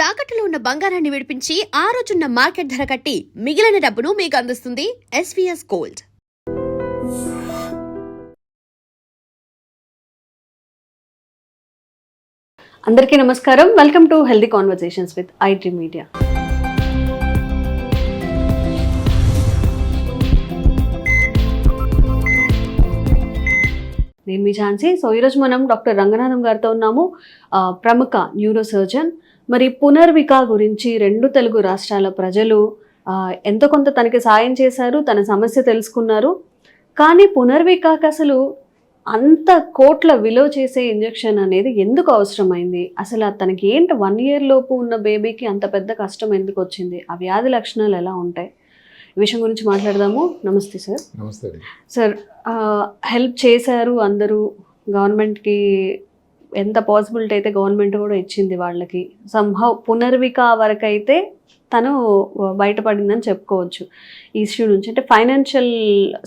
తాకట్టులో ఉన్న బంగారాన్ని విడిపించి ఆ రోజున్న మార్కెట్ ధర కట్టి మిగిలిన డబ్బును మీకు అందిస్తుంది ఎస్వీఎస్ గోల్డ్. అందరికీ నమస్కారం. Welcome to healthy conversations with iDream media. నేను మీ ఝాన్సీ. సో ఈరోజు మనం డాక్టర్ రంగనాథం గారితో ఉన్నాము, ప్రముఖ న్యూరో సర్జన్. మరి పునర్విక గురించి రెండు తెలుగు రాష్ట్రాల ప్రజలు ఎంతో కొంత తనకి సాయం చేశారు, తన సమస్య తెలుసుకున్నారు. కానీ పునర్వికకి అసలు అంత కోట్ల విలువ చేసే ఇంజెక్షన్ అనేది ఎందుకు అవసరమైంది? అసలు తనకి ఏంటి 1 year లోపు ఉన్న బేబీకి అంత పెద్ద కష్టం ఎందుకు వచ్చింది? ఆ వ్యాధి లక్షణాలు ఎలా ఉంటాయి? ఈ విషయం గురించి మాట్లాడదాము. నమస్తే సార్. నమస్తే సార్. హెల్ప్ చేశారు అందరూ, గవర్నమెంట్కి ఎంత పాసిబిలిటీ అయితే గవర్నమెంట్ కూడా ఇచ్చింది వాళ్ళకి. సంహౌ పునర్విక వరకు అయితే తను బయటపడిందని చెప్పుకోవచ్చు ఈ ఇష్యూ నుంచి. అంటే ఫైనాన్షియల్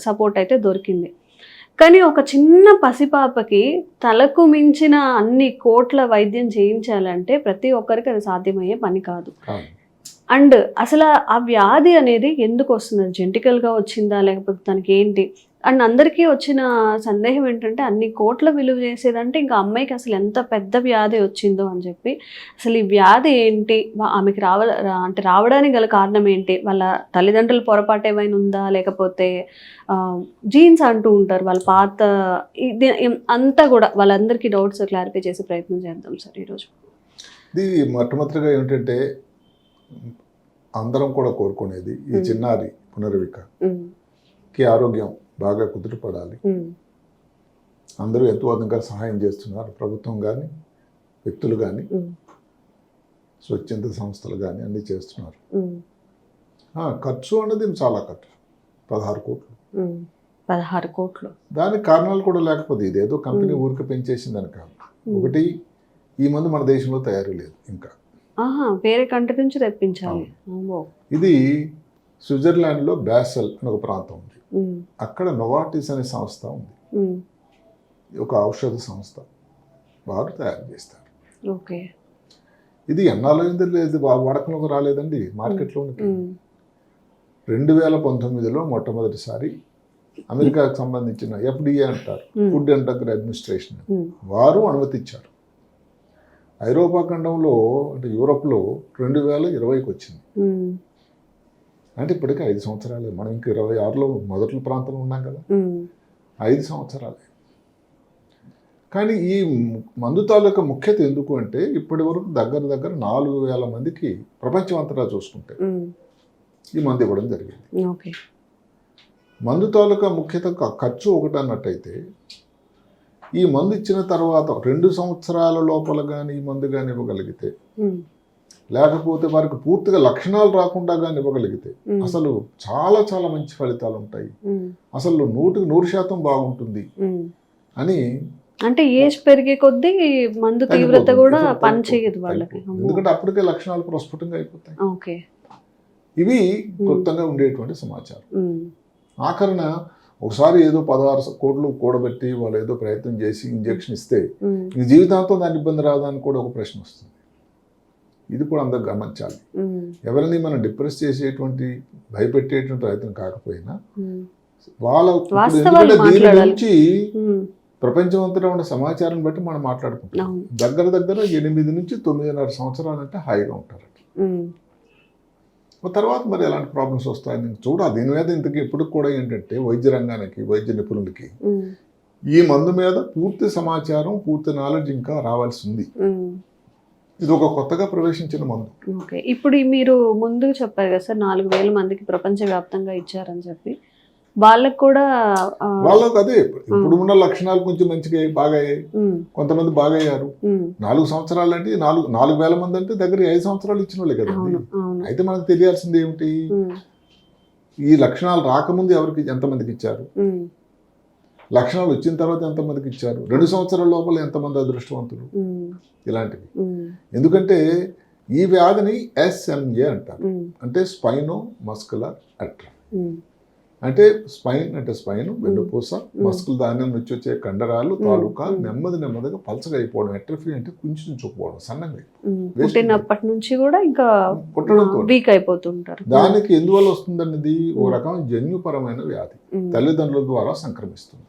సపోర్ట్ అయితే దొరికింది. కానీ ఒక చిన్న పసిపాపకి తలకు మించిన అన్ని కోట్ల వైద్యం చేయించాలంటే ప్రతి ఒక్కరికి అది సాధ్యమయ్యే పని కాదు. అండ్ అసలు ఆ వ్యాధి అనేది ఎందుకు వస్తుంది? జెనెటికల్గా వచ్చిందా లేకపోతే తనకి ఏంటి? అండ్ అందరికీ వచ్చిన సందేహం ఏంటంటే అన్ని కోట్ల విలువ చేసేదంటే ఇంకా అమ్మాయికి అసలు ఎంత పెద్ద వ్యాధి వచ్చిందో అని చెప్పి. అసలు ఈ వ్యాధి ఏంటి, ఆమెకి రావడానికి గల కారణం ఏంటి? వాళ్ళ తల్లిదండ్రుల పొరపాటు ఏమైనా ఉందా, లేకపోతే జీన్స్ అంటూ ఉంటారు వాళ్ళ పాత, ఇది అంతా కూడా వాళ్ళందరికీ డౌట్స్ క్లారిఫై చేసే ప్రయత్నం చేద్దాం సార్ ఈరోజు. ఇది మొట్టమొదటిగా ఏమిటంటే అందరం కూడా కోరుకునేది ఈ చిన్నారి పునర్వికకి ఆరోగ్యం బాగా కుదుటపడాలి. అందరూ ఎంతో అధికంగా సహాయం చేస్తున్నారు, ప్రభుత్వం కానీ వ్యక్తులు కానీ స్వచ్ఛంద సంస్థలు కానీ అన్నీ చేస్తున్నారు. ఖర్చు అన్నది చాలా ఖర్చు, 16 కోట్లు. 16 కోట్లు. దానికి కారణాలు కూడా లేకపోతే ఇదేదో కంపెనీ ఊరికి పెంచేసిందని కాదు. ఒకటి, ఈ మందు మన దేశంలో తయారీ లేదు ఇంకా, వేరే కంట్రీ నుంచి తెప్పించాలి. ఇది స్విట్జర్లాండ్లో బ్యాసెల్ అని ఒక ప్రాంతం ఉంది, అక్కడ నోవార్టిస్ అనే సంస్థ ఉంది, ఒక ఔషధ సంస్థ, వారు తయారు చేస్తారు. ఇది ఎన్నాళ్ళైంది లేదు, వాడకంలోకి రాలేదండి మార్కెట్లోనికి. 2019లో మొట్టమొదటిసారి అమెరికాకు సంబంధించిన FDA అంటారు, ఫుడ్ అండ్ డ్రగ్ అడ్మినిస్ట్రేషన్, వారు అనుమతి ఇచ్చారు. ఐరోపా ఖండంలో అంటే యూరోప్లో 2020కి వచ్చింది. అంటే ఇప్పటికీ 5 సంవత్సరాలే. మనం ఇంకా 26లో మొదటి ప్రాంతంలో ఉన్నాం కదా, 5 సంవత్సరాలే. కానీ ఈ మందు తాలూకా ముఖ్యత ఎందుకు అంటే ఇప్పటి వరకు దగ్గర 4,000 మందికి ప్రపంచం అంతటా చూసుకుంటే ఈ మందు ఇవ్వడం జరిగింది. మందు తాలూకా ముఖ్యత ఖర్చు ఒకటి అన్నట్టయితే, ఈ మందు ఇచ్చిన తర్వాత 2 సంవత్సరాల లోపల కానీ ఈ మందు కానీ ఇవ్వగలిగితే, లేకపోతే వారికి పూర్తిగా లక్షణాలు రాకుండా కానీ ఇవ్వగలిగితే అసలు చాలా చాలా మంచి ఫలితాలు ఉంటాయి, అసలు 100% బాగుంటుంది అని. అంటే ఏజ్ పెరిగే కొద్దీ మందు తీవ్రత కూడా పనిచేయదు వాళ్ళకి, ఎందుకంటే అప్పటికే లక్షణాలు ప్రస్ఫుటంగా అయిపోతాయి. ఇవి క్లుప్తంగా ఉండేటువంటి సమాచారం. ఆఖరణ ఒకసారి ఏదో 16 కోట్లు కూడబెట్టి వాళ్ళు ఏదో ప్రయత్నం చేసి ఇంజెక్షన్ ఇస్తే ఇంక జీవితాంతం దాని ఇబ్బంది రాదని కూడా ఒక ప్రశ్న వస్తుంది. ఇది కూడా అందరూ గమనించాలి. ఎవరిని మనం డిప్రెస్ చేసేటువంటి భయపెట్టేటువంటి ప్రయత్నం కాకపోయినా వాళ్ళ దీని నుంచి ప్రపంచం అంతటా ఉన్న సమాచారం బట్టి మనం మాట్లాడుకుంటాం. దగ్గర 8 నుంచి 9.5 సంవత్సరాలంటే హాయిగా ఉంటారు. తర్వాత మరి ఎలాంటి ప్రాబ్లమ్స్ వస్తాయని చూడాలి. దీని మీద ఇంతకీ ఎప్పుడు కూడా ఏంటంటే వైద్య రంగానికి, వైద్య నిపుణులకి ఈ మందు మీద పూర్తి సమాచారం, పూర్తి నాలెడ్జ్ ఇంకా రావాల్సి ఉంది. ఇది ఒక కొత్తగా ప్రవేశించిన మందు. ఇప్పుడు మీరు ముందు చెప్పారు కదా సార్, 4,000 మందికి ప్రపంచవ్యాప్తంగా ఇచ్చారని చెప్పి. వాళ్ళకు కూడా వాళ్ళకు అదే ఇప్పుడు ఉన్న లక్షణాలు కొంచెం మంచిగా బాగా అయ్యాయి, కొంతమంది బాగా అయ్యారు. 4 సంవత్సరాలు అంటే 4,000 మంది అంటే దగ్గర 5 సంవత్సరాలు ఇచ్చిన వాళ్ళే కదండి. అయితే మనకు తెలియాల్సింది ఏమిటి, ఈ లక్షణాలు రాకముందు ఎవరికి ఎంతమందికి ఇచ్చారు, లక్షణాలు వచ్చిన తర్వాత ఎంతమందికి ఇచ్చారు, 2 సంవత్సరాల లోపల ఎంతమంది అదృష్టవంతులు, ఇలాంటివి. ఎందుకంటే ఈ వ్యాధిని SMA అంటారు, అంటే స్పైనో మస్కులర్ అట్రఫీ. అంటే స్పైన్ అంటే స్పైన్ వెన్నుపూస, మస్కుల్ ధాన్యం నుంచి వచ్చే కండరాలు తాలూకా నెమ్మదిగా పలచగా అయిపోవడం. ఎట్రఫీ అంటే కుంచుకుపోవడం, సన్నగా పుట్టినప్పటి నుంచి కూడా ఇంకా పుట్టడంతో వీక్ అయిపోతుంటారు. దానికి ఎందువల్ల వస్తుందన్నది ఓ రకమైన జన్యుపరమైన వ్యాధి, తల్లిదండ్రుల ద్వారా సంక్రమిస్తుంది.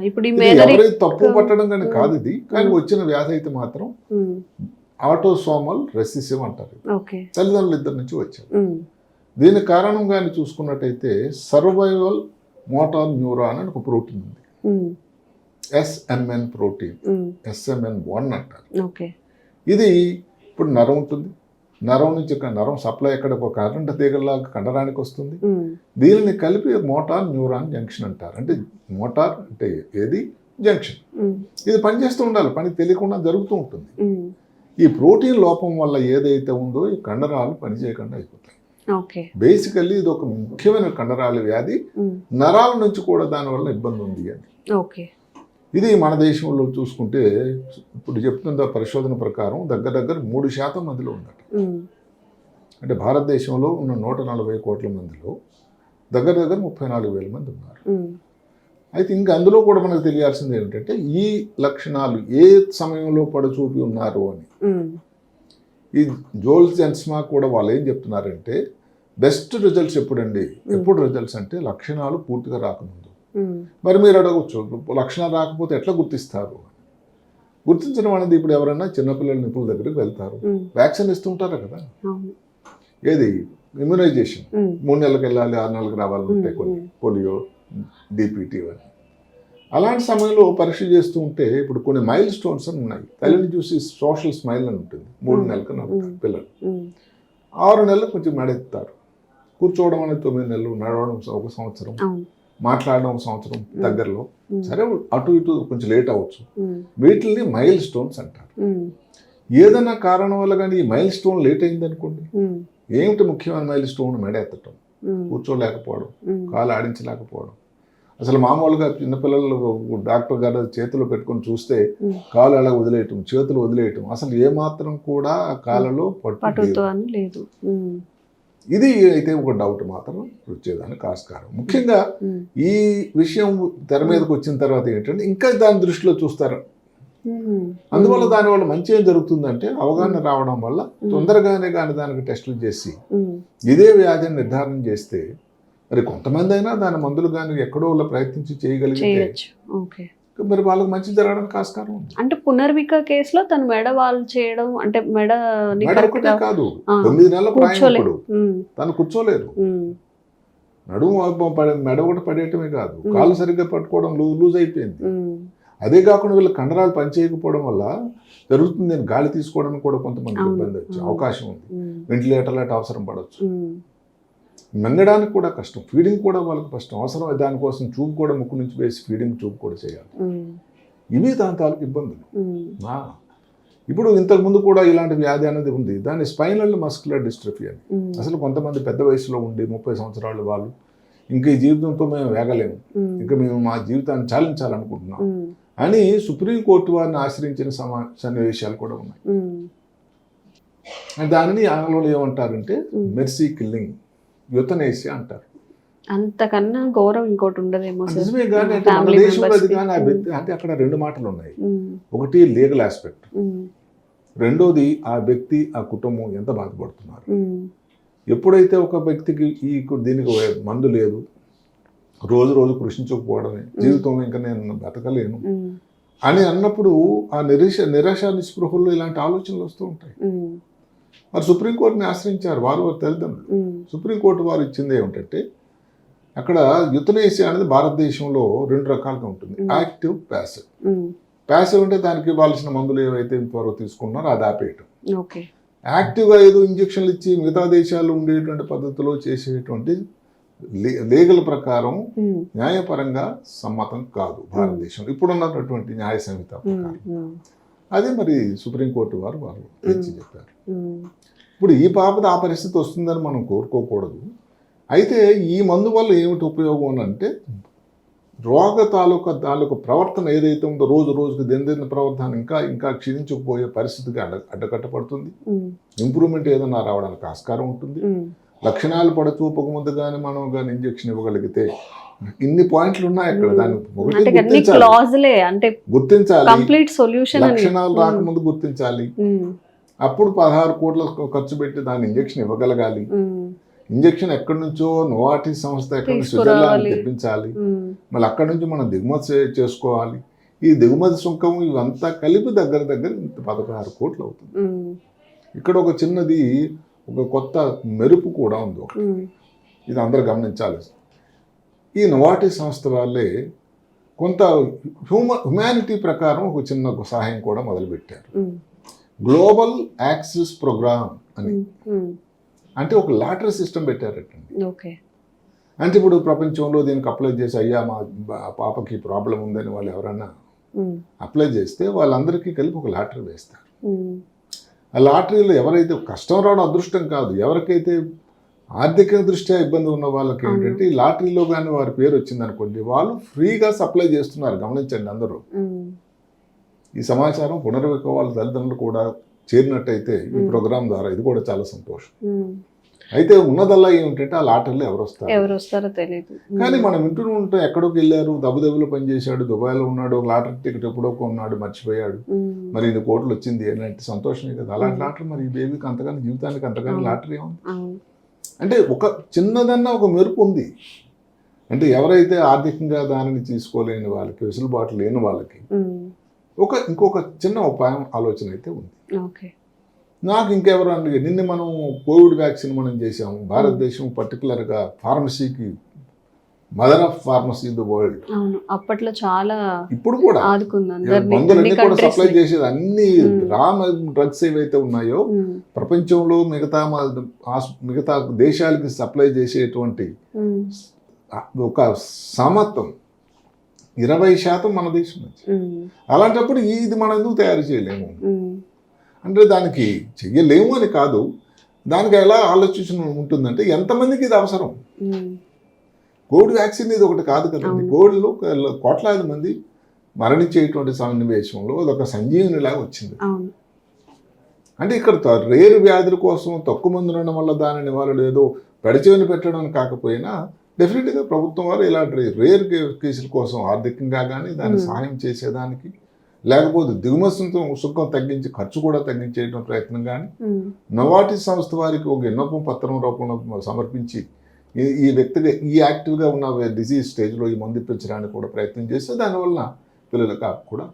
ఇప్పుడు ఎవరైతే తప్పు పట్టడం కానీ కాదు ఇది, కానీ వచ్చిన వ్యాధి అయితే మాత్రం ఆటోసోమల్ రెసిసివ్ అంటారు. తల్లిదండ్రులు ఇద్దరి నుంచి వచ్చారు. దీనికి కారణం కానీ చూసుకున్నట్టయితే సర్వైవల్ మోటార్ న్యూరాన్ అని ఒక ప్రోటీన్ ఉంది, SMN ప్రోటీన్, SMN1 అంటారు. ఇది ఇప్పుడు నరం ఉంటుంది, నరం నుంచి నరం సప్లై ఎక్కడ ఒక కరెంట్ తీగలాగా కండరానికి వస్తుంది. దీనిని కలిపి మోటార్ న్యూరాన్ జంక్షన్ అంటారు. అంటే మోటార్ అంటే ఏది, జంక్షన్. ఇది పనిచేస్తూ ఉండాలి, పని తెలియకుండా జరుగుతూ ఉంటుంది. ఈ ప్రోటీన్ లోపం వల్ల ఏదైతే ఉందో ఈ కండరాలు పనిచేయకుండా అయిపోతాయి. బేసికల్లీ ఇది ఒక ముఖ్యమైన కండరాల వ్యాధి. నరాల నుంచి కూడా దానివల్ల ఇబ్బంది ఉంది అని. ఇది మన దేశంలో చూసుకుంటే ఇప్పుడు చెప్తున్న పరిశోధన ప్రకారం దగ్గర 3% మందిలో ఉందట. అంటే భారతదేశంలో ఉన్న 140 కోట్ల మందిలో దగ్గర 34,000 మంది ఉన్నారు. అయితే ఇంకా అందులో కూడా మనకు తెలియాల్సింది ఏంటంటే ఈ లక్షణాలు ఏ సమయంలో పడచూపి ఉన్నారు అని. ఈ జోల్స్ జెన్స్మా కూడా వాళ్ళు ఏం చెప్తున్నారంటే బెస్ట్ రిజల్ట్స్ ఎప్పుడండి, ఎప్పుడు రిజల్ట్స్ అంటే లక్షణాలు పూర్తిగా రాకముందు. మరి మీరు అడగచ్చు, లక్షణాలు రాకపోతే ఎట్లా గుర్తిస్తారు? గుర్తించడం అనేది ఇప్పుడు ఎవరైనా చిన్నపిల్లల నిపుణుల దగ్గరికి వెళ్తారు, వ్యాక్సిన్ ఇస్తుంటారు కదా, ఏది ఇమ్యునైజేషన్ 3 నెలలకు వెళ్ళాలి, 6 నెలలకు రావాలని ఉంటాయి కొన్ని, పోలియో, DPT అని. అలాంటి సమయంలో పరీక్ష చేస్తూ ఉంటే ఇప్పుడు కొన్ని మైల్ స్టోన్స్ అని ఉన్నాయి. తల్లిని చూసి సోషల్ స్మైల్ అని ఉంటుంది. 3 నెలలకు నవ్వుతారు పిల్లలు, 6 నెలలకు కొంచెం మెడెత్తారు. కూర్చోవడం అనేది 9 నెలలు, నడవడం 1 సంవత్సరం, మాట్లాడడం 1 సంవత్సరం దగ్గరలో. సరే అటు ఇటు కొంచెం లేట్ అవ్వచ్చు. వీటిని మైల్ స్టోన్స్ అంటారు. ఏదైనా కారణం వల్ల కానీ ఈ మైల్ స్టోన్ లేట్ అయింది అనుకోండి, ఏమిటి ముఖ్యమైన మైల్ స్టోన్? మెడెత్తటం, కూర్చోలేకపోవడం, కాలు ఆడించలేకపోవడం. అసలు మామూలుగా చిన్నపిల్లలు డాక్టర్ గారు చేతులు పెట్టుకొని చూస్తే కాలు అలా వదిలేయటం, చేతులు వదిలేయటం, అసలు ఏమాత్రం కూడా కాళ్ళలో పట్టు లేదు. ఇది అయితే ఒక డౌట్ మాత్రం వచ్చేదానికి ఆస్కారం. ముఖ్యంగా ఈ విషయం తెర మీదకి వచ్చిన తర్వాత ఏంటంటే ఇంకా దాని దృష్టిలో చూస్తారు. అందువల్ల దానివల్ల మంచి ఏం జరుగుతుందంటే అవగాహన రావడం వల్ల తొందరగానే కానీ దానికి టెస్టులు చేసి ఇదే వ్యాధిని నిర్ధారణ చేస్తే మరి కొంతమంది అయినా దాని మందులు కానీ ఎక్కడో ప్రయత్నించి చేయగలిగితే మరి వాళ్ళకి మంచి జరగడానికి ఆస్కారం ఉంది. అంటే పునర్విక కేసులో తను మెడ వాళ్ళు చేయడం అంటే మెడ కాదు, 9 నెలల ప్రాయం తను కూర్చోలేదు, నడుము మెడ కూడా పడేయటమే కాదు, కాళ్ళు సరిగ్గా పట్టుకోవడం లూజ్ అయిపోయింది. అదే కాకుండా వీళ్ళ కండరాలు పనిచేయకపోవడం వల్ల జరుగుతుంది. నేను గాలి తీసుకోవడానికి కూడా కొంతమందికి ఇబ్బంది వచ్చే అవకాశం ఉంది. వెంటిలేటర్లు అవసరం పడవచ్చు. మింగడానికి కూడా కష్టం, ఫీడింగ్ కూడా వాళ్ళకి కష్టం. అవసరం దానికోసం ట్యూబ్ కూడా ముక్కు నుంచి వేసి ఫీడింగ్ ట్యూబ్ కూడా చేయాలి. ఇవి దాని తాలూకు ఇబ్బందులు. ఇప్పుడు ఇంతకుముందు కూడా ఇలాంటి వ్యాధి అనేది ఉంది, దాన్ని స్పైనల్ మస్కులర్ డిస్ట్రఫీ అని. అసలు కొంతమంది పెద్ద వయసులో ఉండి 30 సంవత్సరాలు వాళ్ళు ఇంక ఈ జీవితంతో మేము వేగలేము, ఇంకా మేము మా జీవితాన్ని చాలించాలనుకుంటున్నాం అని సుప్రీంకోర్టు వారిని ఆశ్రయించిన సన్నివేశాలు కూడా ఉన్నాయి. దానిని ఆంగ్లంలో ఏమంటారంటే మెర్సీ కిల్లింగ్, యుతనేసియా అంటారు. అంతకన్నా గౌరవం ఇంకోటి ఉండదేమో. నిజమే, కానీ అంటే మన దేశంలో అది కానీ అంటే అక్కడ 2 మాటలు ఉన్నాయి. ఒకటి లీగల్ ఆస్పెక్ట్, రెండోది ఆ వ్యక్తి ఆ కుటుంబం ఎంత బాధపడుతున్నారు. ఎప్పుడైతే ఒక వ్యక్తికి దీనికి మందు లేదు, రోజు కృషించకపోవడమే జీవితం, ఇంకా నేను బతకలేను అని అన్నప్పుడు ఆ నిరాశ నిస్పృహల్లో ఇలాంటి ఆలోచనలు వస్తూ ఉంటాయి. మరి సుప్రీంకోర్టుని ఆశ్రయించారు వారు తల్లిదండ్రులు. సుప్రీంకోర్టు వారు ఇచ్చింది ఏమిటంటే అక్కడ యుతనేసియా అనేది భారతదేశంలో 2 రకాలుగా ఉంటుంది, యాక్టివ్, ప్యాసివ్. ప్యాసివ్ అంటే దానికి ఇవ్వాల్సిన మందులు ఏవైతే ఇంతవరకు తీసుకున్నారో అది ఆపేయటం. యాక్టివ్గా ఏదో ఇంజక్షన్లు ఇచ్చి మిగతా దేశాల్లో ఉండేటువంటి పద్ధతిలో చేసేటువంటి లీగల్ ప్రకారం న్యాయపరంగా సమ్మతం కాదు భారతదేశంలో ఇప్పుడున్నటువంటి న్యాయ సంహిత ప్రకారం. అదే మరి సుప్రీంకోర్టు వారు తెచ్చి చెప్పారు. ఇప్పుడు ఈ పాపద ఆ పరిస్థితి వస్తుందని మనం కోరుకోకూడదు. అయితే ఈ మందు వల్ల ఏమిటి ఉపయోగం అని అంటే రోగ తాలూకా ప్రవర్తన ఏదైతే ఉందో రోజుకి దినదిన ప్రవర్తన ఇంకా క్షీణించకపోయే పరిస్థితికి అడ్డకట్టపడుతుంది. ఇంప్రూవ్మెంట్ ఏదైనా రావడానికి ఆస్కారం ఉంటుంది. లక్షణాలు పడచూపక ముందు కానీ మనం కానీ ఇంజెక్షన్ ఇవ్వగలిగితే ఇన్ని పాయింట్లు ఉన్నాయి అక్కడ. దాన్ని ఒకటి అంటే అన్ని గుర్తించాలి. క్లాజులే, అంటే గుర్తించాలి, కంప్లీట్ సొల్యూషన్ అని. లక్షణాలు రాకముందు గుర్తించాలి. అప్పుడు 16 కోట్ల ఖర్చు పెట్టి దాన్ని ఇంజెక్షన్ ఇవ్వగలగాలి. ఇంజెక్షన్ ఎక్కడి నుంచో నోవార్టిస్ సంస్థ ఎక్కడి నుంచి స్విట్జర్లాండ్ తెప్పించాలి. మళ్ళీ అక్కడి నుంచి మనం దిగుమతి చేసుకోవాలి. ఈ దిగుమతి సుంకం ఇవంతా కలిపి దగ్గర 16 కోట్లు అవుతుంది. ఇక్కడ ఒక చిన్నది, ఒక కొత్త మెరుపు కూడా ఉంది. ఇది అందరూ గమనించాలి. ఈ నోవార్టిస్ సంస్థ వాళ్ళే కొంత హ్యుమానిటీ ప్రకారం ఒక చిన్న సహాయం కూడా మొదలుపెట్టారు. గ్లోబల్ యాక్సెస్ ప్రోగ్రామ్ అని. అంటే ఒక లాటరీ సిస్టమ్ పెట్టారటండి. అంటే ఇప్పుడు ప్రపంచంలో దీనికి అప్లై చేసి, అయ్యా మా పాపకి ప్రాబ్లం ఉందని వాళ్ళు ఎవరైనా అప్లై చేస్తే వాళ్ళందరికీ కలిపి ఒక లాటరీ వేస్తారు. ఆ లాటరీలో ఎవరైతే కష్టం రావడం అదృష్టం కాదు, ఎవరికైతే ఆర్థిక దృష్ట్యా ఇబ్బంది ఉన్న వాళ్ళకి ఏంటంటే ఈ లాటరీలో కానీ వారి పేరు వచ్చింది అనుకోండి, వాళ్ళు ఫ్రీగా సప్లై చేస్తున్నారు. గమనించండి అందరూ. ఈ సమాచారం పునర్విక వాళ్ళ తల్లిదండ్రులు కూడా చేరినట్టయితే ఈ ప్రోగ్రాం ద్వారా ఇది కూడా చాలా సంతోషం. అయితే ఉన్నదల్లా ఏమిటంటే ఆ లాటరీలో ఎవరు వస్తారో తెలియదు. కానీ మనం వింటూ ఉంటే ఎక్కడికి వెళ్ళారు, దెబ్బలో పనిచేశాడు, దుబాయ్లో ఉన్నాడు, లాటరీ టికెట్ ఎప్పుడో కొన్నాడు, మర్చిపోయాడు, మరి 2 కోట్లు వచ్చింది ఏంటంటే సంతోషమే కదా. అలాంటి లాటరీ మరి ఈ బేబీకి అంతగాని, జీవితానికి అంతగాని లాటరీ ఉంది. అంటే ఒక చిన్నదన్నా ఒక మెరుపు ఉంది. అంటే ఎవరైతే ఆర్థికంగా దానిని తీసుకోలేని వాళ్ళకి, వెసులుబాటు లేని వాళ్ళకి ఇంకొక చిన్న ఉపాయం ఆలోచన అయితే ఉంది. నాకు ఇంకెవరు అంటే, నిన్న మనం కోవిడ్ వ్యాక్సిన్ మనం చేసాము. భారతదేశం పర్టికులర్గా ఫార్మసీకి mother of pharmacy in the world. అప్పట్లో చాలా ఇప్పుడు కూడా మందులన్నీ కూడా సప్లై చేసేది. అన్ని రా డ్రగ్స్ ఏవైతే ఉన్నాయో ప్రపంచంలో మిగతా దేశాలకి సప్లై చేసేటువంటి ఒక సమత్వం 20% మన దేశం నుంచి. అలాంటప్పుడు ఇది మనం ఎందుకు తయారు చేయలేము అంటే, దానికి చెయ్యలేము అని కాదు, దానికి ఎలా ఆలోచన ఉంటుందంటే ఎంతమందికి ఇది అవసరం. కోవిడ్ వ్యాక్సిన్ ఇది ఒకటి కాదు కదండి. కోవిడ్లో కోట్లాది మంది మరణించేటువంటి సన్నివేశంలో అదొక సంజీవనిలాగా వచ్చింది. అంటే ఇక్కడ రేరు వ్యాధుల కోసం తక్కువ మంది ఉండడం వల్ల దాని నివారణ ఏదో పెడచెవిని పెట్టడం కాకపోయినా డెఫినెట్గా ప్రభుత్వం వారు ఇలాంటి రేర్ కేసుల కోసం ఆర్థికంగా కానీ దాన్ని సహాయం చేసేదానికి, లేకపోతే దిగుమతి సుంకం తగ్గించి ఖర్చు కూడా తగ్గించేటువంటి ప్రయత్నం కానీ, నోవార్టిస్ సంస్థ వారికి ఒక విన్నపం పత్రం రూపంలో సమర్పించి ఈ వ్యక్తిగా ఈ యాక్టివ్గా ఉన్న డిసీజ్ స్టేజ్లో ఈ మందు ఇప్పించడానికి కూడా ప్రయత్నం చేస్తే దానివల్ల పిల్లలకు కూడా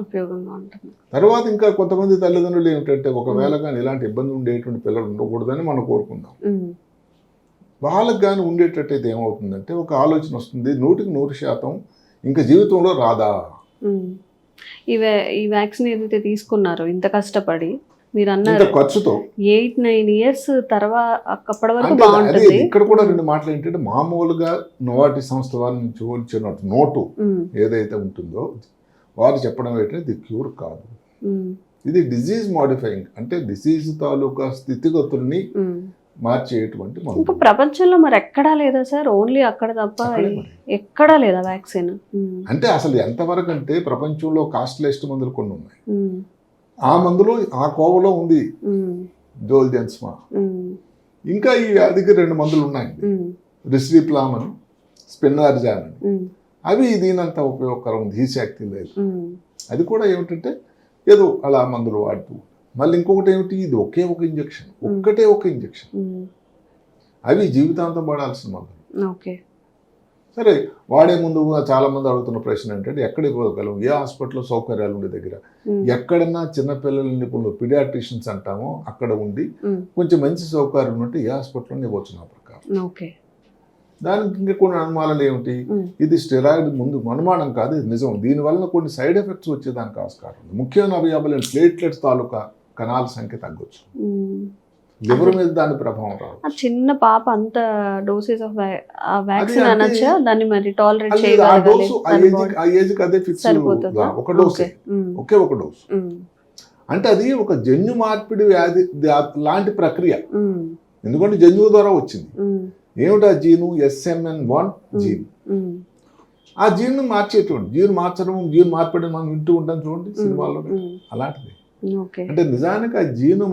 ఉపయోగంగా ఉంటుంది. తర్వాత ఇంకా కొంతమంది తల్లిదండ్రులు ఏమిటంటే, ఒకవేళ కానీ ఇలాంటి ఇబ్బంది ఉండేటువంటి పిల్లలు ఉండకూడదని మనం కోరుకుందాం. వాళ్ళకి కానీ ఉండేటట్టయితే ఏమవుతుందంటే ఒక ఆలోచన వస్తుంది, 100% ఇంకా జీవితంలో రాదా. ఈ వ్యాక్సిన్ ఏదైతే తీసుకున్నారో ఇంత కష్టపడి, మీరు అన్నారు ఖర్చుతో 8-9 ఇయర్స్ తర్వాత అప్పటి వరకు బాగుంటుంది. ఇక్కడ కూడా 2 మాటలు ఏంటంటే, మామూలుగా నోవార్టిస్ సంస్థ వారి నుంచి వచ్చిన నోటు ఏదైతే ఉంటుందో వారు చెప్పడం ఏంటంటే ఇది క్యూర్ కాదు, ఇది డిజీజ్ మాడిఫైయింగ్, అంటే డిసీజ్ తాలూకా స్థితిగతుల్ని మార్చేటువంటి మందు. ఇంకా ప్రపంచంలో మరి ఎక్కడా లేదా సార్? ఓన్లీ అక్కడ తప్ప ఎక్కడా లేదా వ్యాక్సిన్? అంటే అసలు ఎంతవరకు అంటే ప్రపంచంలో కాస్ట్లెస్ట్ మందులు కొన్ని ఉన్నాయి. ఆ మందులో ఆ కోవలో ఉంది జోల్జెన్స్మా. ఇంకా ఈ వ్యాధికి 2 మందులు ఉన్నాయండి, రిస్విప్లామ్ అని, స్పెన్నార్జాన్ అని. అవి దీనంత ఉపయోగకరం ఉంది, ఈ శక్తి లేదు. అది కూడా ఏమిటంటే ఏదో అలా మందులు వాడుతూ. మళ్ళీ ఇంకొకటి ఏమిటి, ఇది ఒకే ఒక ఇంజెక్షన్, ఒక్కటే ఒక ఇంజెక్షన్, అవి జీవితాంతం వాడాల్సిన మందులు. సరే, వాడే ముందు చాలా మంది అడుగుతున్న ప్రశ్న ఏంటంటే, ఎక్కడ ఇవ్వగలం, ఏ హాస్పిటల్లో సౌకర్యాలు ఉండే దగ్గర, ఎక్కడన్నా చిన్నపిల్లల నిపుణులు పిడియాట్రిషియన్స్ అంటామో అక్కడ ఉండి కొంచెం మంచి సౌకర్యం ఉంటే ఏ హాస్పిటల్లో ఇవ్వచ్చు నా ప్రకారం. దానికి ఇంకా కొన్ని అనుమానాలు ఏమిటి, ఇది స్టెరాయిడ్ ముందు అనుమానం కాదు, ఇది నిజం. దీనివల్ల కొన్ని సైడ్ ఎఫెక్ట్స్ వచ్చేదానికి ఆస్కారం ఉంది. ముఖ్యమైన అవయవాలు ప్లేట్లెట్స్ తాలూకా కణాల సంఖ్య తగ్గొచ్చు, లివర్ మీద దాని ప్రభావం రాదు. చిన్న పాప అంత డోసెస్ ఆఫ్ వ్యాక్సిన్ అనొచ్చా? దాన్ని మరి టాలరేట్ చేయగలగాలి. ఆ ఏజ్కి అదే ఫిక్స్, ఒక డోసే, ఒకే ఒక డోసు. అంటే అది ఒక జన్యు మార్పిడి వ్యాధి లాంటి ప్రక్రియ, ఎందుకంటే జన్యువు ద్వారా వచ్చింది. ఏమిటి ఆ జీను? SMN1 gene. ఆ జీన్ మార్చేటువంటి, జీన్ మార్చడం, జీన్ మార్పిడి మనం వింటూ ఉంటాం చూడండి సినిమాల్లో, అలాంటిది. అంటే నిజానికి ఆ జీను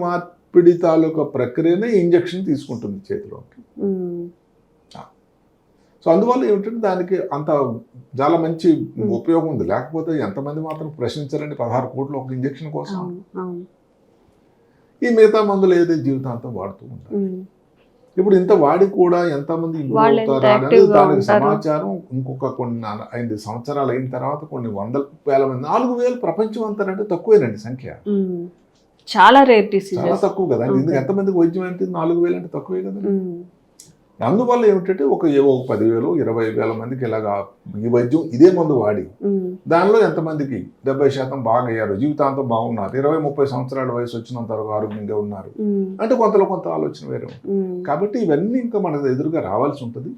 మార్పిడి తాలూకా ప్రక్రియనే ఇంజెక్షన్ తీసుకుంటుంది చేతిలోకి. సో అందువల్ల ఏమిటంటే దానికి అంత చాలా మంచి ఉపయోగం ఉంది. లేకపోతే ఎంతమంది మాత్రం ప్రశ్నించారండి 16 కోట్లు ఒక ఇంజెక్షన్ కోసం. ఈ మిగతా మందులు ఏదైతే జీవితాంతం వాడుతూ ఉంటారు. ఇప్పుడు ఇంత వాడి కూడా ఎంతమంది ఇంప్రూవ్ అవుతారు అనేది దానికి సమాచారం ఇంకొక కొన్ని 5 సంవత్సరాలు అయిన తర్వాత కొన్ని 100,000 మంది 4,000 ప్రపంచం అంతారంటే తక్కువేనండి సంఖ్య. చాలా రేర్ డిసీజ్, చాలా తక్కువ కదా. ఎందుకు ఎంతమందికి వైద్యం అంటే 4,000 అంటే తక్కువే కదా. అందువల్ల ఏమిటంటే ఒక 10,000 20,000 మందికి ఇలాగా ఈ వైద్యం ఇదే మందు వాడి దానిలో ఎంతమందికి 70% బాగా అయ్యారు, జీవితాంతం బాగున్నారు, 20-30 సంవత్సరాల వయసు వచ్చినంత వరకు ఆరోగ్యంగా ఉన్నారు అంటే కొంతలో కొంత ఆలోచన వేరే ఉంటుంది. కాబట్టి ఇవన్నీ ఇంకా మనకు ఎదురుగా రావాల్సి ఉంటుంది.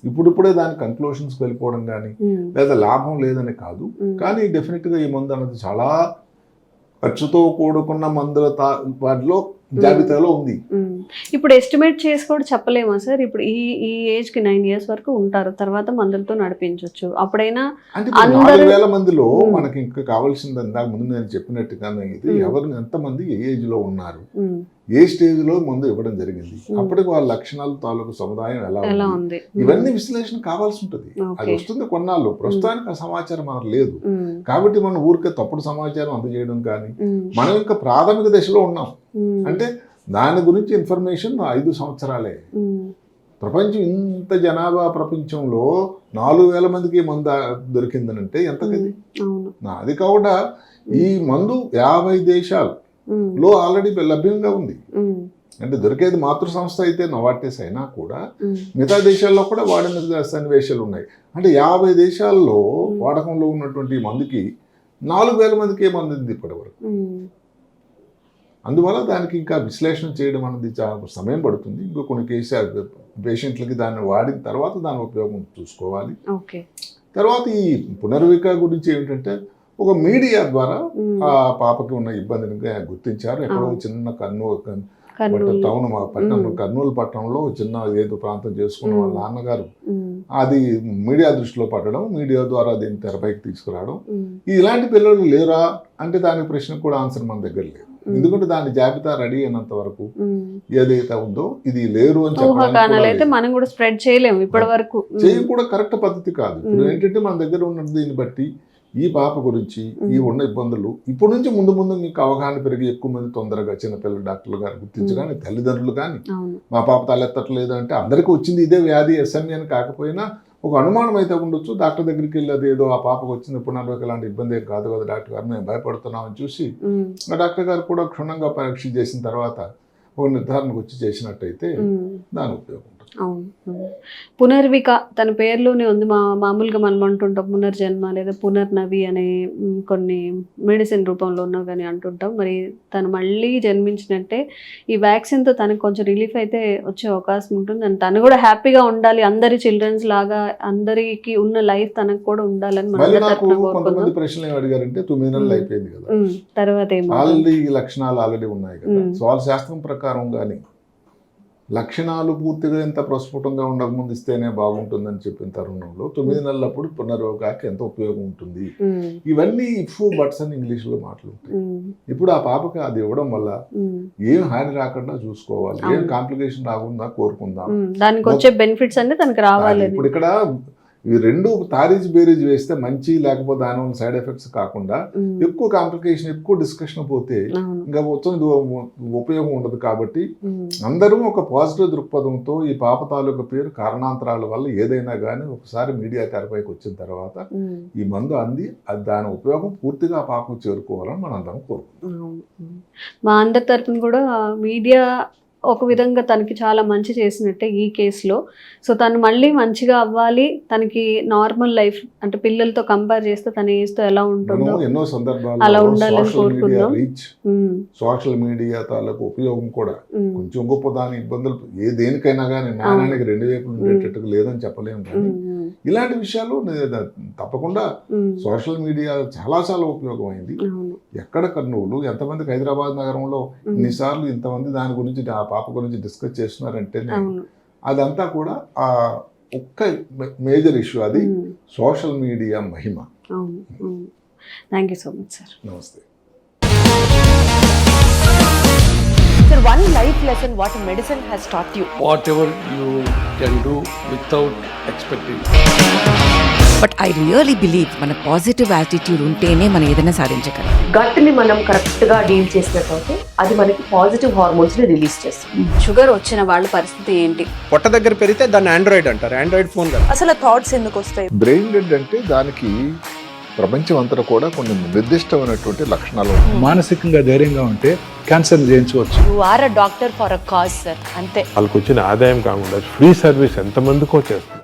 ఇప్పుడిప్పుడే దాని కన్క్లూషన్స్కి వెళ్ళిపోవడం కానీ లేదా లాభం లేదని కాదు, కానీ డెఫినెట్గా ఈ మందు అన్నది చాలా ఖర్చుతో కూడుకున్న మందుల వాటిలో జాబితాలో ఉంది. ఇప్పుడు ఎస్టిమేట్ చేసి కూడా చెప్పలేమా సార్? ఇప్పుడు ఈ ఏజ్ కి 9 years వరకు ఉంటారు, తర్వాత మందులతో నడిపించవచ్చు. అప్పుడైనా అంటే 4,000 మందిలో మనకి ఇంకా కావాల్సింది ఇందాక ముందు నేను చెప్పినట్టుగానే ఇది ఎవరు ఎంతమంది ఏ ఏజ్ లో ఉన్నారు, ఏ స్టేజ్ లో మందు ఇవ్వడం జరిగింది, అప్పటికి వాళ్ళ లక్షణాలు తాలూకు సముదాయం ఎలా ఉంది, ఇవన్నీ విశ్లేషణ కావాల్సి ఉంటుంది. అది వస్తుంది కొన్నాళ్ళు. ప్రస్తుతానికి ఆ సమాచారం మనకు లేదు కాబట్టి మనం ఊరికే తప్పుడు సమాచారం అందజేయడం కానీ, మనం ఇంకా ప్రాథమిక దశలో ఉన్నాం. అంటే దాని గురించి ఇన్ఫర్మేషన్ 5 సంవత్సరాలే. ప్రపంచం ఇంత జనాభా ప్రపంచంలో 4,000 మందికి మందు దొరికిందనంటే ఎంతకది. అది కాకుండా ఈ మందు 50 దేశాల్లో ఆల్రెడీ లభ్యంగా ఉంది. అంటే దొరికేది మాతృ సంస్థ అయితే నోవార్టిస్ అయినా కూడా మిగతా దేశాల్లో కూడా వాడిన సన్నివేశాలు ఉన్నాయి. అంటే 50 దేశాల్లో వాడకంలో ఉన్నటువంటి మందుకి 4,000 మందికి ఏ మంది ఉంది ఇప్పటి వరకు. అందువల్ల దానికి ఇంకా విశ్లేషణ చేయడం అనేది చాలా సమయం పడుతుంది. ఇంకో కొన్ని పేషెంట్లకి దాన్ని వాడిన తర్వాత దాని ఉపయోగం చూసుకోవాలి. తర్వాత ఈ పునర్విక గురించి ఏమిటంటే ఒక మీడియా ద్వారా ఆ పాపకి ఉన్న ఇబ్బందిని గుర్తించారు. ఎక్కడో చిన్న టౌన్ కర్నూలు పట్టణంలో చిన్న ఏదో ప్రాంతం చేసుకున్న వాళ్ళ నాన్నగారు అది మీడియా దృష్టిలో పట్టడం, మీడియా ద్వారా దీన్ని తెరపైకి తీసుకురావడం. ఇలాంటి పిల్లలు లేరా అంటే దానికి ప్రశ్న కూడా ఆన్సర్ మన దగ్గర లేదు. ఎందుకంటే దాని జాబితా రెడీ అయినంత వరకు ఏదైతే ఉందో ఇది లేరు అని చెప్పడానికి మనం కూడా స్ప్రెడ్ చేయలేము. ఇప్పటి వరకు చేయడం కూడా కరెక్ట్ పద్ధతి కాదు. ఇప్పుడు ఏంటంటే మన దగ్గర ఉన్న దీన్ని బట్టి ఈ పాప గురించి ఈ ఉన్న ఇబ్బందులు ఇప్పటి నుంచి ముందు మీకు అవగాహన పెరిగి ఎక్కువ మంది తొందరగా చిన్నపిల్లల డాక్టర్లు గారు గుర్తించగానే తల్లిదండ్రులు కానీ మా పాప తలెత్తట్లేదు అంటే అందరికీ వచ్చింది ఇదే వ్యాధి SME అని కాకపోయినా ఒక అనుమానం అయితే ఉండొచ్చు. డాక్టర్ దగ్గరికి వెళ్ళి ఏదో ఆ పాపకు వచ్చింది పునర్విక లాంటి ఇబ్బంది ఏం కాదు కదా డాక్టర్ గారు, మేము భయపడుతున్నామని చూసి ఆ డాక్టర్ గారు కూడా క్షుణ్ణంగా పరీక్ష చేసిన తర్వాత ఒక నిర్ధారణకు వచ్చి చేసినట్టయితే దాని ఉపయోగం. పునర్విక తన పేరులోనే ఉంది. మామూలుగా మనం అంటుంటాం పునర్జన్మ లేదా పునర్నవి అనే కొన్ని మెడిసిన్ రూపంలో ఉన్నా కానీ అంటుంటాం. మరి తను మళ్ళీ జన్మించినట్టే ఈ వ్యాక్సిన్తో తనకు కొంచెం రిలీఫ్ అయితే వచ్చే అవకాశం ఉంటుంది. అండ్ తను కూడా హ్యాపీగా ఉండాలి, అందరి చిల్డ్రన్స్ లాగా అందరికి ఉన్న లైఫ్ తనకు కూడా ఉండాలని కొంతమంది ప్రశ్నలు అడిగారంటే 9 నెలలు అయిపోయింది కదా, తర్వాత ఆల్రెడీ ఈ లక్షణాలు ఆల్రెడీ ఉన్నాయి కదా. సో వాళ్ళ శాస్త్రం ప్రకారం కానీ లక్షణాలు పూర్తిగా ఎంత ప్రస్ఫుటంగా ఉండకముందు ఇస్తేనే బాగుంటుందని చెప్పిన తరుణంలో 9 నెలలప్పుడు పునర్వికాకి ఎంత ఉపయోగం ఉంటుంది. ఇవన్నీ ఇఫ్ బట్స్ అని ఇంగ్లీష్ లో మాటలు ఉంటాయి. ఇప్పుడు ఆ పాపకి అది ఇవ్వడం వల్ల ఏం హాని రాకుండా చూసుకోవాలి, ఏం కాంప్లికేషన్ రాకుండా కోరుకుందాం, దానికి వచ్చే బెనిఫిట్స్ అన్ని తనకి రావాలి. ఇప్పుడు ఇక్కడ ఈ రెండు తారీజ్ బేరీజ్ వేస్తే మంచి, లేకపోతే దానివల్ల సైడ్ ఎఫెక్ట్స్ కాకుండా ఎక్కువ కాంప్లికేషన్ ఎక్కువ డిస్కషన్ పోతే ఇంకా మొత్తం ఉపయోగం ఉండదు. కాబట్టి అందరూ ఒక పాజిటివ్ దృక్పథంతో ఈ పాప తాలూకా పేరు కారణాంతరాల వల్ల ఏదైనా కానీ ఒకసారి మీడియా తెరపైకి వచ్చిన తర్వాత ఈ మందు అంది అది దాని ఉపయోగం పూర్తిగా ఆ పాపకు చేరుకోవాలని మనం అందరం కోరుకుంటున్నాం. మా అందరి తరఫున కూడా మీడియా ఒక విధంగా తనకి చాలా మంచి చేసినట్టే ఈ కేసులో. సో తను మళ్ళీ మంచిగా అవ్వాలి, తనకి నార్మల్ లైఫ్ అంటే పిల్లలతో కంపేర్ చేస్తే తన ఏజ్తో ఎలా ఉంటుందో ఎన్నో సందర్భాల్లో అలా ఉండాలని కోరుకుందాం. సోషల్ మీడియా తాలూకు ఉపయోగం కూడా కొంచెం గొప్ప, దాని ఇబ్బందులు దేనికైనా కానీ నాణ్యానికి 2 వైపులు ఉండేటట్టుగా లేదని చెప్పలేము. కానీ ఇలాంటి విషయాలు తప్పకుండా సోషల్ మీడియా చాలా చాలా ఉపయోగమైంది. ఎక్కడ కర్నూలు ఎంతమందికి హైదరాబాద్ నగరంలో ఇన్నిసార్లు ఇంతమంది దాని గురించి ఆ పాప గురించి డిస్కస్ చేస్తున్నారంటే అదంతా కూడా ఆ ఒక్క మేజర్ ఇష్యూ, అది social media Mahima. Thank you so much sir. నమస్తే sir. one life lesson what medicine has taught you. whatever you can do without expecting. But I really believe మన పాజిటివ్ యాటిట్యూడ్ ఉంటేనే మనం ఏదైనా సాధించగలం. గట్ని మనం correct గా deal చేసినట్లయితే అది మనకి పాజిటివ్ హార్మోన్స్ ని రిలీజ్ చేస్తుంది. షుగర్ వచ్చిన వాళ్ళ పరిస్థితి ఏంటి? పొట్ట దగ్గర పెరిగితే దాన్ని ఆండ్రాయిడ్ అంటారు, ఆండ్రాయిడ్ ఫోన్ కదా. అసలు థాట్స్ ఎందుకు వస్తాయి? బ్రెయిన్ డెడ్ అంటే దానికి ప్రపంచం అంతా కూడా కొన్ని నిర్దిష్టమైనటువంటి లక్షణాలు ఉన్నాయి. మానసికంగా ధైర్యంగా ఉంటే క్యాన్సర్ జయించవచ్చు. You are a doctor for a cause sir, అంతే. వాళ్ళకి వచ్చిన ఆదాయం కాకుండా ఫ్రీ సర్వీస్ ఎంతమందికో చేస్తారు.